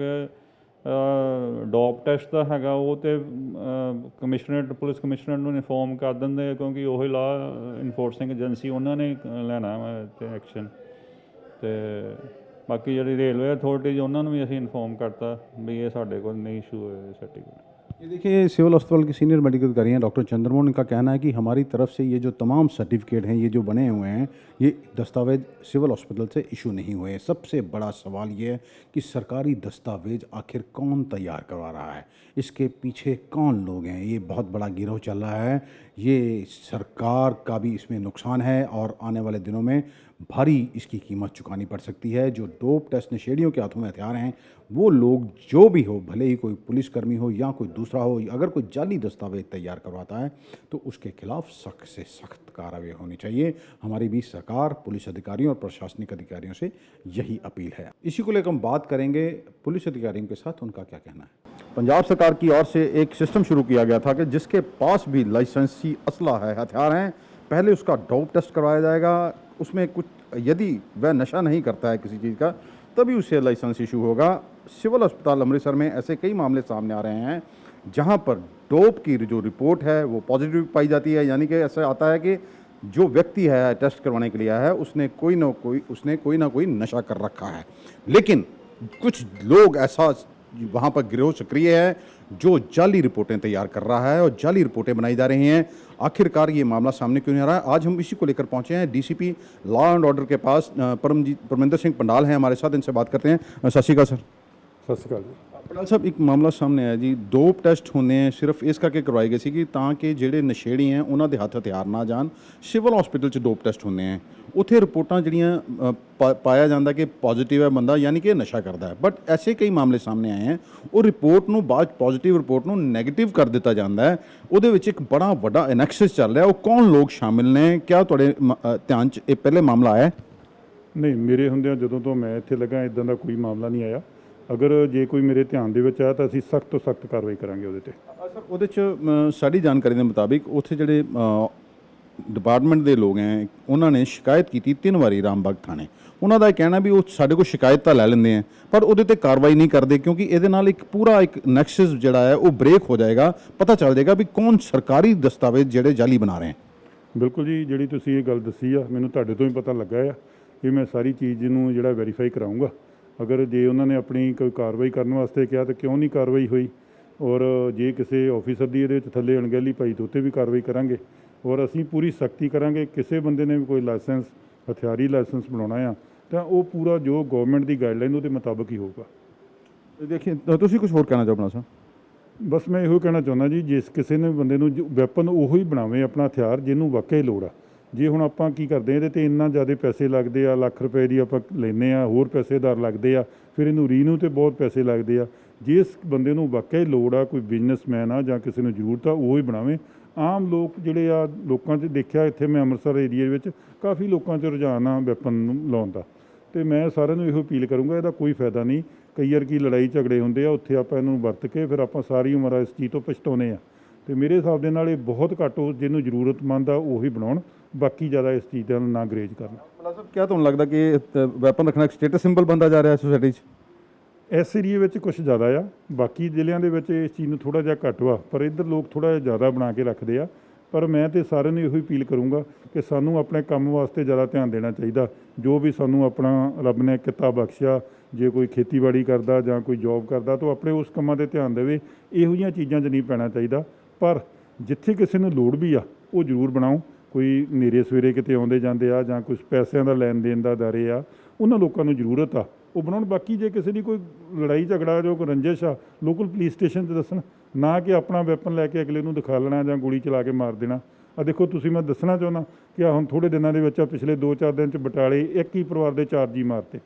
ਡੋਪ ਟੈਸਟ ਦਾ ਹੈਗਾ ਉਹ ਤੇ ਕਮਿਸ਼ਨਰੇਟ ਪੁਲਿਸ ਕਮਿਸ਼ਨਰ ਨੂੰ ਇਨਫੋਰਮ ਕਰ ਦਿੰਦੇ ਆ, ਕਿਉਂਕਿ ਉਹੀ ਲਾ ਇਨਫੋਰਸਿੰਗ ਏਜੰਸੀ ਉਹਨਾਂ ਨੇ ਲੈਣਾ ਵਾ ਤੇ ਐਕਸ਼ਨ। ਤੇ ਬਾਕੀ ਜਿਹੜੀ ਰੇਲਵੇ ਅਥਾਰਟੀਜ਼ ਉਹਨਾਂ ਨੂੰ ਵੀ ਅਸੀਂ ਇਨਫੋਰਮ ਕਰਤਾ ਵੀ ਇਹ ਸਾਡੇ ਕੋਲ नहीं इशू हुए सर्टिफिकेट। ये देखिए, सिविल अस्पताल के सीनियर मेडिकल अधिकारी हैं डॉक्टर चंद्रमोहन, इनका कहना है कि हमारी तरफ से ये जो तमाम सर्टिफिकेट हैं, ये जो बने हुए हैं, ये दस्तावेज सिविल हॉस्पिटल से इशू नहीं हुए। सबसे बड़ा सवाल ये है कि सरकारी दस्तावेज आखिर कौन तैयार करवा रहा है, इसके पीछे कौन लोग हैं? ये बहुत बड़ा गिरोह चल रहा है, ये सरकार का भी इसमें नुकसान है और आने वाले दिनों में भारी इसकी कीमत चुकानी पड़ सकती है। जो डोप टेस्ट नशेड़ियों के हाथों में हथियार हैं, वो लोग जो भी हो, भले ही कोई पुलिसकर्मी हो या कोई दूसरा हो, अगर कोई जाली दस्तावेज तैयार करवाता है तो उसके खिलाफ सख्त से सख्त कार्रवाई होनी चाहिए। हमारी भी सरकार, पुलिस अधिकारियों और प्रशासनिक अधिकारियों से यही अपील है। इसी को लेकर हम बात करेंगे पुलिस अधिकारियों के साथ, उनका क्या कहना है। पंजाब सरकार की ओर से एक सिस्टम शुरू किया गया था कि जिसके पास भी लाइसेंसी असला है, हथियार हैं, पहले उसका डोप टेस्ट करवाया जाएगा। उसमें कुछ यदि वह नशा नहीं करता है किसी चीज़ का, तभी उसे लाइसेंस इशू होगा। सिविल अस्पताल अमृतसर में ऐसे कई मामले सामने आ रहे हैं जहां पर डोप की जो रिपोर्ट है वो पॉजिटिव पाई जाती है, यानी कि ऐसा आता है कि जो व्यक्ति है टेस्ट करवाने के लिए आया है उसने कोई ना कोई नशा कर रखा है। लेकिन कुछ लोग ऐसा वहाँ पर गिरोह सक्रिय है जो जाली रिपोर्टें तैयार कर रहा है और जाली रिपोर्टें बनाई जा रही हैं। आखिरकार ये मामला सामने क्यों नहीं आ रहा है, आज हम इसी को लेकर पहुंचे हैं DCP लॉ एंड ऑर्डर के पास। परमिंदर सिंह पंडाल हैं हमारे साथ, इनसे बात करते हैं। सत श्री अकाल सर। ਸਤਿ ਸ਼੍ਰੀ ਅਕਾਲ ਜੀ। पंडाल साहब, एक मामला सामने आया जी, डोप टेस्ट होने सिर्फ इस करके करवाए गए सी कि ताकि ਜਿਹੜੇ ਨਸ਼ੇੜੀ हैं ਉਹਨਾਂ ਦੇ ਹੱਥ ਹਥਿਆਰ ਨਾ ਜਾਣ। ਸਿਵਲ ਹਸਪੀਟਲ 'ਚ ਡੋਪ ਟੈਸਟ ਹੁੰਦੇ हैं, ਉੱਥੇ ਰਿਪੋਰਟਾਂ ਜਿਹੜੀਆਂ ਪਾਇਆ ਜਾਂਦਾ ਕਿ ਪੋਜ਼ਿਟਿਵ ਹੈ ਬੰਦਾ, ਯਾਨੀ ਕਿ ਇਹ ਨਸ਼ਾ ਕਰਦਾ ਹੈ। ਬਟ ਐਸੇ ਕਈ ਮਾਮਲੇ ਸਾਹਮਣੇ ਆਏ हैं, ਉਹ ਰਿਪੋਰਟ ਨੂੰ ਬਾਅਦ ਪੋਜ਼ਿਟਿਵ ਰਿਪੋਰਟ ਨੂੰ ਨੈਗੇਟਿਵ ਕਰ ਦਿੱਤਾ ਜਾਂਦਾ ਹੈ। ਉਹਦੇ ਵਿੱਚ ਇੱਕ ਬੜਾ ਵੱਡਾ ਐਨੈਕਸਿਸ ਚੱਲ ਰਿਹਾ। ਉਹ ਕੌਣ ਲੋਕ ਸ਼ਾਮਿਲ ਨੇ? ਕਿਆ ਤੁਹਾਡੇ ਧਿਆਨ 'ਚ ਇਹ ਪਹਿਲੇ ਮਾਮਲਾ ਆਇਆ? ਨਹੀਂ, ਮੇਰੇ ਹੁੰਦਿਆਂ ਜਦੋਂ ਤੋਂ ਮੈਂ ਇੱਥੇ ਲੱਗਾ ਇਦਾਂ ਦਾ ਕੋਈ ਮਾਮਲਾ ਨਹੀਂ ਆਇਆ। ਅਗਰ ਜੇ ਕੋਈ ਮੇਰੇ ਧਿਆਨ ਦੇ ਵਿੱਚ ਆਇਆ ਤਾਂ ਅਸੀਂ ਸਖਤ ਤੋਂ ਸਖਤ ਕਾਰਵਾਈ ਕਰਾਂਗੇ ਉਹਦੇ 'ਤੇ। ਸਰ, ਉਹਦੇ 'ਚ ਸਾਡੀ ਜਾਣਕਾਰੀ ਦੇ ਮੁਤਾਬਿਕ ਉੱਥੇ ਜਿਹੜੇ ਡਿਪਾਰਟਮੈਂਟ ਦੇ ਲੋਕ ਹੈ ਉਹਨਾਂ ਨੇ ਸ਼ਿਕਾਇਤ ਕੀਤੀ 3 ਵਾਰੀ ਰਾਮਬਾਗ ਥਾਣੇ। ਉਹਨਾਂ ਦਾ ਇਹ ਕਹਿਣਾ ਵੀ ਉਹ ਸਾਡੇ ਕੋਲ ਸ਼ਿਕਾਇਤ ਤਾਂ ਲੈ ਲੈਂਦੇ ਆ ਪਰ ਉਹਦੇ ਤੇ ਕਾਰਵਾਈ ਨਹੀਂ ਕਰਦੇ, ਕਿਉਂਕਿ ਇਹਦੇ ਨਾਲ ਇੱਕ ਪੂਰਾ ਇੱਕ ਨੈਕਸਸ ਜਿਹੜਾ ਹੈ ਉਹ ਬ੍ਰੇਕ ਹੋ ਜਾਏਗਾ, ਪਤਾ ਚੱਲ ਜਾਏਗਾ ਵੀ ਕੌਣ ਸਰਕਾਰੀ ਦਸਤਾਵੇਜ਼ ਜਿਹੜੇ ਜਾਲੀ ਬਣਾ ਰਹੇ ਹੈ। ਬਿਲਕੁਲ ਜੀ, ਜਿਹੜੀ ਤੁਸੀਂ ਇਹ ਗੱਲ ਦੱਸੀ ਆ ਮੈਨੂੰ ਤੁਹਾਡੇ ਤੋਂ ਹੀ ਪਤਾ ਲੱਗਾ ਆ। ਇਹ ਮੈਂ ਸਾਰੀ ਚੀਜ਼ ਨੂੰ ਜਿਹੜਾ ਵੈਰੀਫਾਈ ਕਰਾਊਂਗਾ। ਅਗਰ ਜੇ ਉਹਨਾਂ ਨੇ ਆਪਣੀ ਕੋਈ ਕਾਰਵਾਈ ਕਰਨ ਵਾਸਤੇ ਕਿਹਾ ਤਾਂ ਕਿਉਂ ਨਹੀਂ ਕਾਰਵਾਈ ਹੋਈ, ਔਰ ਜੇ ਕਿਸੇ ਆਫੀਸਰ ਦੀ ਇਹਦੇ ਵਿੱਚ ਥੱਲੇ ਅਣਗਹਿਲੀ ਪਾਈ ਤਾਂ ਉੱਤੇ ਵੀ ਕਾਰਵਾਈ ਕਰਾਂਗੇ। ਔਰ ਅਸੀਂ ਪੂਰੀ ਸਖਤੀ ਕਰਾਂਗੇ। ਕਿਸੇ ਬੰਦੇ ਨੇ ਵੀ ਕੋਈ ਲਾਇਸੈਂਸ, ਹਥਿਆਰੀ ਲਾਇਸੈਂਸ ਬਣਾਉਣਾ ਆ ਤਾਂ ਉਹ ਪੂਰਾ ਜੋ ਗਵਰਨਮੈਂਟ ਦੀ ਗਾਈਡਲਾਈਨ ਉਹਦੇ ਮੁਤਾਬਕ ਹੀ ਹੋਊਗਾ। ਦੇਖੀਏ, ਤੁਸੀਂ ਕੁਝ ਹੋਰ ਕਹਿਣਾ ਚਾਹੋ ਆਪਣਾ ਸਰ? ਬਸ ਮੈਂ ਇਹੋ ਕਹਿਣਾ ਚਾਹੁੰਦਾ ਜੀ, ਜਿਸ ਕਿਸੇ ਨੇ ਬੰਦੇ ਨੂੰ ਵੈਪਨ ਉਹੀ ਬਣਾਵੇ ਆਪਣਾ ਹਥਿਆਰ ਜਿਹਨੂੰ ਵਾਕਿਆ ਹੀ ਲੋੜ ਆ। ਜੇ ਹੁਣ ਆਪਾਂ ਕੀ ਕਰਦੇ ਇਹਦੇ ਤੇ ਇੰਨਾ ਜ਼ਿਆਦਾ ਪੈਸੇ ਲੱਗਦੇ ਆ, ਲੱਖ ਰੁਪਏ ਦੀ ਆਪਾਂ ਲੈਂਦੇ ਆ, ਹੋਰ ਪੈਸੇਦਾਰ ਲੱਗਦੇ ਆ, ਫਿਰ ਇਹਨੂੰ ਰੀਨਿਊ ਤੇ ਬਹੁਤ ਪੈਸੇ ਲੱਗਦੇ ਆ। ਜਿਸ ਬੰਦੇ ਨੂੰ ਵਾਕਿਆ ਹੀ ਲੋੜ ਆ, ਕੋਈ ਬਿਜ਼ਨਸਮੈਨ ਆ ਜਾਂ ਕਿਸੇ ਨੂੰ ਜ਼ਰੂਰਤ ਆ, ਉਹ ਹੀ ਬਣਾਵੇ। ਆਮ ਲੋਕ ਜਿਹੜੇ ਆ, ਲੋਕਾਂ 'ਚ ਦੇਖਿਆ ਇੱਥੇ ਮੈਂ ਅੰਮ੍ਰਿਤਸਰ ਏਰੀਏ ਵਿੱਚ ਕਾਫੀ ਲੋਕਾਂ 'ਚ ਰੁਝਾਨ ਆ ਵੈਪਨ ਨੂੰ ਲਾਉਣ ਦਾ, ਅਤੇ ਮੈਂ ਸਾਰਿਆਂ ਨੂੰ ਇਹੋ ਅਪੀਲ ਕਰੂੰਗਾ, ਇਹਦਾ ਕੋਈ ਫਾਇਦਾ ਨਹੀਂ। ਕਈ ਵਾਰ ਕੀ ਲੜਾਈ ਝਗੜੇ ਹੁੰਦੇ ਆ, ਉੱਥੇ ਆਪਾਂ ਇਹਨੂੰ ਵਰਤ ਕੇ ਫਿਰ ਆਪਾਂ ਸਾਰੀ ਉਮਰ ਇਸ ਚੀਜ਼ ਤੋਂ ਪਛਤਾਉਂਦੇ ਆ। ਅਤੇ ਮੇਰੇ ਹਿਸਾਬ ਦੇ ਨਾਲ ਇਹ ਬਹੁਤ ਘੱਟ, ਜਿਹਨੂੰ ਜ਼ਰੂਰਤਮੰਦ ਆ ਉਹੀ ਬਣਾਉਣ, ਬਾਕੀ ਜ਼ਿਆਦਾ ਇਸ ਚੀਜ਼ ਦਾ ਨਾ ਅੰਗਰੇਜ਼ ਕਰਨ। ਮਤਲਬ ਸਾਹਿਬ क्या ਤੁਹਾਨੂੰ ਲੱਗਦਾ ਕਿ ਵੈਪਨ ਰੱਖਣਾ ਇੱਕ ਸਟੇਟਸ ਸਿੰਬਲ ਬਣਦਾ ਜਾ ਰਿਹਾ ਸੋਸਾਇਟੀ 'ਚ? ਇਸ ਏਰੀਏ ਵਿੱਚ ਕੁਛ ਜ਼ਿਆਦਾ ਆ, ਬਾਕੀ ਜ਼ਿਲ੍ਹਿਆਂ ਦੇ ਵਿੱਚ ਇਸ ਚੀਜ਼ ਨੂੰ ਥੋੜ੍ਹਾ ਜਿਹਾ ਘੱਟ ਵਾ, ਪਰ ਇੱਧਰ ਲੋਕ ਥੋੜ੍ਹਾ ਜਿਹਾ ਜ਼ਿਆਦਾ ਬਣਾ ਕੇ ਰੱਖਦੇ ਆ। ਪਰ ਮੈਂ ਤਾਂ ਸਾਰਿਆਂ ਨੂੰ ਇਹੋ ਅਪੀਲ ਕਰੂੰਗਾ ਕਿ ਸਾਨੂੰ ਆਪਣੇ ਕੰਮ ਵਾਸਤੇ ਜ਼ਿਆਦਾ ਧਿਆਨ ਦੇਣਾ ਚਾਹੀਦਾ। ਜੋ ਵੀ ਸਾਨੂੰ ਆਪਣਾ ਰੱਬ ਨੇ ਕਿੱਤਾ ਬਖਸ਼ਿਆ, ਜੇ ਕੋਈ ਖੇਤੀਬਾੜੀ ਕਰਦਾ ਜਾਂ ਕੋਈ ਜੋਬ ਕਰਦਾ ਤਾਂ ਆਪਣੇ ਉਸ ਕੰਮਾਂ 'ਤੇ ਧਿਆਨ ਦੇਵੇ, ਇਹੋ ਜਿਹੀਆਂ ਚੀਜ਼ਾਂ 'ਚ ਨਹੀਂ ਪੈਣਾ ਚਾਹੀਦਾ। ਪਰ ਜਿੱਥੇ ਕਿਸੇ ਨੂੰ ਲੋੜ ਵੀ ਆ ਉਹ ਜ਼ਰੂਰ ਬਣਾਓ। ਕੋਈ ਨੇਰੇ ਸਵੇਰੇ ਕਿਤੇ ਆਉਂਦੇ ਜਾਂਦੇ ਆ ਜਾਂ ਕੁਛ ਪੈਸਿਆਂ ਦਾ ਲੈਣ ਦੇਣ ਦਾ ਦਾਇਰੇ ਆ, ਉਹਨਾਂ ਲੋਕਾਂ ਨੂੰ ਜ਼ਰੂਰਤ ਆ ਉਹ ਬਣਾਉਣ। ਬਾਕੀ ਜੇ ਕਿਸੇ ਦੀ ਕੋਈ ਲੜਾਈ ਝਗੜਾ ਜੋ ਕੋਈ ਰੰਜਿਸ਼ ਆ, ਲੋਕਲ ਪੁਲਿਸ ਸਟੇਸ਼ਨ 'ਚ ਦੱਸਣ, ਨਾ ਕਿ ਆਪਣਾ ਵੈਪਨ ਲੈ ਕੇ ਅਗਲੇ ਨੂੰ ਦਿਖਾ ਲੈਣਾ ਜਾਂ ਗੋਲੀ ਚਲਾ ਕੇ ਮਾਰ ਦੇਣਾ। ਆ ਦੇਖੋ ਤੁਸੀਂ, ਮੈਂ ਦੱਸਣਾ ਚਾਹੁੰਦਾ ਕਿ ਹੁਣ ਥੋੜ੍ਹੇ ਦਿਨਾਂ ਦੇ ਵਿੱਚ ਪਿਛਲੇ 2-4 ਦਿਨ 'ਚ ਬਟਾਲੇ ਇੱਕ ਹੀ ਪਰਿਵਾਰ ਦੇ 4 ਜੀ ਮਾਰਤੇ।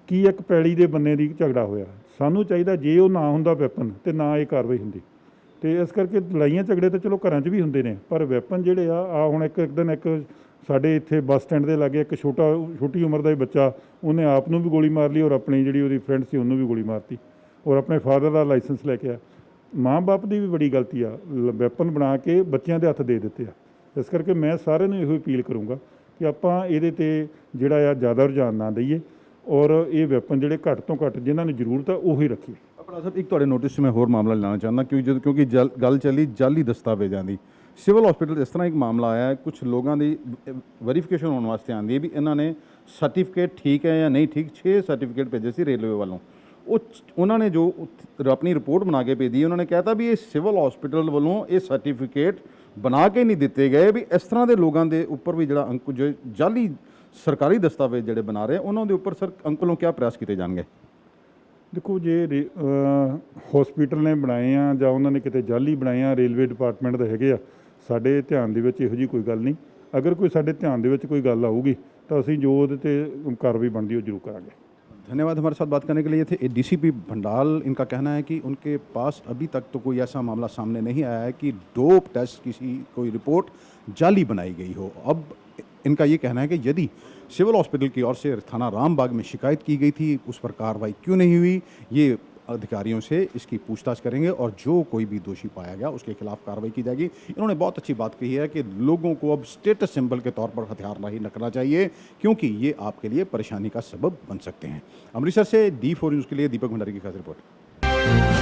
ਕੀ ਇੱਕ ਪੈਲੀ ਦੇ ਬੰਨੇ ਦੀ ਝਗੜਾ ਹੋਇਆ? ਸਾਨੂੰ ਚਾਹੀਦਾ ਜੇ ਉਹ ਨਾ ਹੁੰਦਾ ਵੈਪਨ ਤੇ ਨਾ ਇਹ ਕਾਰਵਾਈ ਹੁੰਦੀ। ਅਤੇ ਇਸ ਕਰਕੇ ਲੜਾਈਆਂ ਝਗੜੇ ਤਾਂ ਚਲੋ ਘਰਾਂ 'ਚ ਵੀ ਹੁੰਦੇ ਨੇ, ਪਰ ਵੈਪਨ ਜਿਹੜੇ ਆ ਹੁਣ ਇੱਕ ਦਿਨ ਇੱਕ ਸਾਡੇ ਇੱਥੇ ਬੱਸ ਸਟੈਂਡ ਦੇ ਲਾਗੇ ਇੱਕ ਛੋਟੀ ਉਮਰ ਦਾ ਹੀ ਬੱਚਾ, ਉਹਨੇ ਆਪ ਨੂੰ ਵੀ ਗੋਲੀ ਮਾਰ ਲਈ ਔਰ ਆਪਣੀ ਜਿਹੜੀ ਉਹਦੀ ਫਰੈਂਡ ਸੀ ਉਹਨੂੰ ਵੀ ਗੋਲੀ ਮਾਰਤੀ, ਔਰ ਆਪਣੇ ਫਾਦਰ ਦਾ ਲਾਇਸੈਂਸ ਲੈ ਕੇ ਆ। ਮਾਂ ਬਾਪ ਦੀ ਵੀ ਬੜੀ ਗਲਤੀ ਆ, ਵੈਪਨ ਬਣਾ ਕੇ ਬੱਚਿਆਂ ਦੇ ਹੱਥ ਦੇ ਦਿੱਤੇ ਆ। ਇਸ ਕਰਕੇ ਮੈਂ ਸਾਰਿਆਂ ਨੂੰ ਇਹੋ ਅਪੀਲ ਕਰੂੰਗਾ ਕਿ ਆਪਾਂ ਇਹਦੇ 'ਤੇ ਜਿਹੜਾ ਆ ਜ਼ਿਆਦਾ ਰੁਝਾਨ ਨਾ ਦਈਏ, ਔਰ ਇਹ ਵੈਪਨ ਜਿਹੜੇ ਘੱਟ ਤੋਂ ਘੱਟ ਜਿਨ੍ਹਾਂ ਨੂੰ ਜ਼ਰੂਰਤ ਆ ਉਹੀ ਰੱਖੀਏ। ਆਪਣਾ ਸਾਹਿਬ ਇੱਕ ਤੁਹਾਡੇ ਨੋਟਿਸ 'ਚ ਮੈਂ ਹੋਰ ਮਾਮਲਾ ਲੈਣਾ ਚਾਹੁੰਦਾ, ਕਿਉਂਕਿ ਗੱਲ ਚੱਲੀ ਜਾਲੀ ਦਸਤਾਵੇਜ਼ਾਂ ਦੀ। ਸਿਵਲ ਹਸਪੀਟਲ ਇਸ ਤਰ੍ਹਾਂ ਇੱਕ ਮਾਮਲਾ ਆਇਆ ਹੈ, ਕੁਝ ਲੋਕਾਂ ਦੀ ਵੈਰੀਫਿਕੇਸ਼ਨ ਹੋਣ ਵਾਸਤੇ ਆਉਂਦੀ ਹੈ ਵੀ ਇਹਨਾਂ ਨੇ ਸਰਟੀਫਿਕੇਟ ਠੀਕ ਹੈ ਜਾਂ ਨਹੀਂ ਠੀਕ। 6 ਸਰਟੀਫਿਕੇਟ ਭੇਜੇ ਸੀ ਰੇਲਵੇ ਵੱਲੋਂ, ਉਹਨਾਂ ਨੇ ਜੋ ਆਪਣੀ ਰਿਪੋਰਟ ਬਣਾ ਕੇ ਭੇਜੀ, ਉਹਨਾਂ ਨੇ ਕਹਿਤਾ ਵੀ ਇਹ ਸਿਵਲ ਹਸਪੀਟਲ ਵੱਲੋਂ ਇਹ ਸਰਟੀਫਿਕੇਟ ਬਣਾ ਕੇ ਨਹੀਂ ਦਿੱਤੇ ਗਏ। ਵੀ ਇਸ ਤਰ੍ਹਾਂ ਦੇ ਲੋਕਾਂ ਦੇ ਉੱਪਰ ਵੀ ਜਿਹੜਾ ਜੋ ਜਾਲੀ ਸਰਕਾਰੀ ਦਸਤਾਵੇਜ਼ ਜਿਹੜੇ ਬਣਾ ਰਹੇ ਉਹਨਾਂ ਦੇ ਉੱਪਰ ਸਰ ਅੰਕਲੋਂ ਕਿਆ ਪ੍ਰयास ਕੀਤੇ ਜਾਣਗੇ? ਦੇਖੋ, ਜੇ ਹਸਪੀਟਲ ਨੇ ਬਣਾਏ ਆ ਜਾਂ ਉਹਨਾਂ ਨੇ ਕਿਤੇ ਜਾਲੀ ਬਣਾਏ ਆ, ਰੇਲਵੇ ਡਿਪਾਰਟਮੈਂਟ ਦੇ ਹੈਗੇ ਆ, ਸਾਡੇ ਧਿਆਨ ਦੇ ਵਿੱਚ ਇਹੋ ਜਿਹੀ ਕੋਈ ਗੱਲ ਨਹੀਂ। ਅਗਰ ਕੋਈ ਸਾਡੇ ਧਿਆਨ ਦੇ ਵਿੱਚ ਕੋਈ ਗੱਲ ਆਊਗੀ ਤਾਂ ਅਸੀਂ ਜੋ ਉਹਦੇ 'ਤੇ ਕਾਰਵਾਈ ਬਣਦੀ ਉਹ ਜ਼रूर करेंगे। धन्यवाद हमारे साथ बात करने के लिए। थे डीसीपी भंडाल, इनका कहना है कि उनके पास अभी तक तो कोई ऐसा मामला सामने नहीं आया है कि डोप टेस्ट किसी कोई रिपोर्ट जाली बनाई गई हो। अब इनका ये कहना है कि यदि सिविल हॉस्पिटल की ओर से थाना रामबाग में शिकायत की गई थी, उस पर कार्रवाई क्यों नहीं हुई, ये अधिकारियों से इसकी पूछताछ करेंगे और जो कोई भी दोषी पाया गया उसके खिलाफ कार्रवाई की जाएगी। इन्होंने बहुत अच्छी बात कही है कि लोगों को अब स्टेटस सिंबल के तौर पर हथियार नहीं रखना चाहिए, क्योंकि ये आपके लिए परेशानी का सबब बन सकते हैं। अमृतसर से D4 न्यूज़ के लिए दीपक भंडारी की खास रिपोर्ट।